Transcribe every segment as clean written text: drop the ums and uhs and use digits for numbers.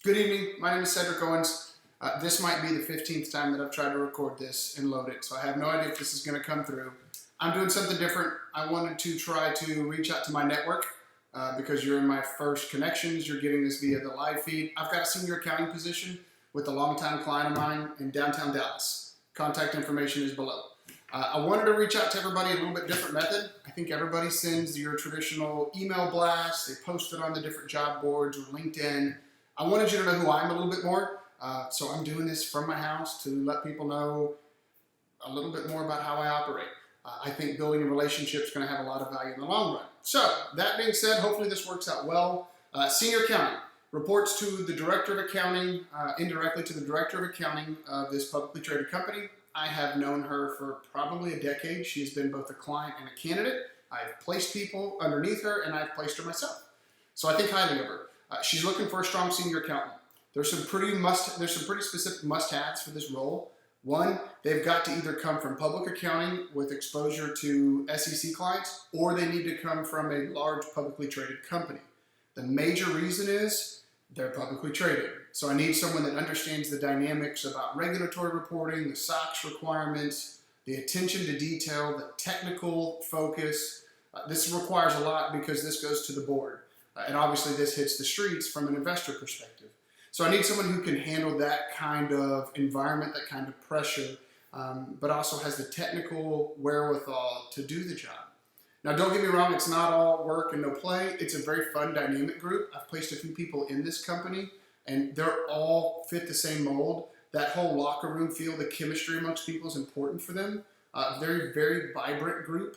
Good evening. My name is Cedric Owens. This might be the 15th time that I've tried to record this and load it, so I have no idea if this is going to come through. I'm doing something different. I wanted to try to reach out to my network because you're in my first connections. You're getting this via the live feed. I've got a senior accounting position with a longtime client of mine in downtown Dallas. Contact information is below. I wanted to reach out to everybody a little bit different method. I think everybody sends your traditional email blast. They post it on the different job boards or LinkedIn. I wanted you to know who I am a little bit more, so I'm doing this from my house to let people know a little bit more about how I operate. I think building a relationship is going to have a lot of value in the long run. So, that being said, hopefully this works out well. Senior accounting reports to the director of accounting, indirectly to the director of accounting of this publicly traded company. I have known her for probably a decade. She's been both a client and a candidate. I've placed people underneath her, and I've placed her myself. So I think highly of her. She's looking for a strong senior accountant. There's some pretty specific must-haves for this role. One, they've got to either come from public accounting with exposure to SEC clients, or they need to come from a large publicly traded company. The major reason is they're publicly traded. So I need someone that understands the dynamics about regulatory reporting, the SOX requirements, the attention to detail, the technical focus. This requires a lot because this goes to the board. And obviously this hits the streets from an investor perspective. So I need someone who can handle that kind of environment, that kind of pressure, but also has the technical wherewithal to do the job. Now, don't get me wrong, it's not all work and no play. It's a very fun, dynamic group. I've placed a few people in this company, and they're all fit the same mold. That whole locker room feel, the chemistry amongst people is important for them. Very, very vibrant group.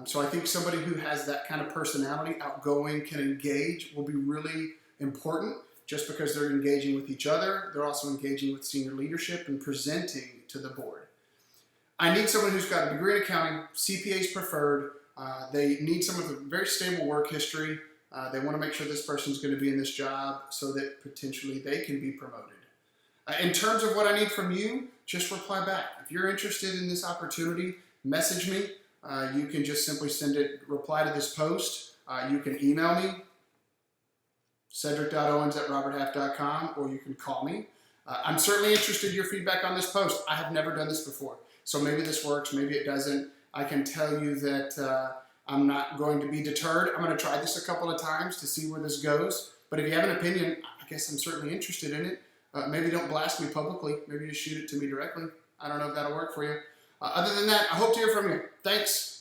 So I think somebody who has that kind of personality, outgoing, can engage, will be really important. Just because they're engaging with each other, they're also engaging with senior leadership and presenting to the board. I need someone who's got a degree in accounting, CPAs preferred. They need someone with a very stable work history. They want to make sure this person's going to be in this job so that potentially they can be promoted. In terms of what I need from you, just reply back. If you're interested in this opportunity, message me. You can just simply reply to this post. You can email me, cedric.owens@roberthalf.com, or you can call me. I'm certainly interested in your feedback on this post. I have never done this before, so maybe this works, maybe it doesn't. I can tell you that I'm not going to be deterred. I'm going to try this a couple of times to see where this goes, but if you have an opinion, I guess I'm certainly interested in it. Maybe don't blast me publicly. Maybe just shoot it to me directly. I don't know if that'll work for you. Other than that, I hope to hear from you. Thanks.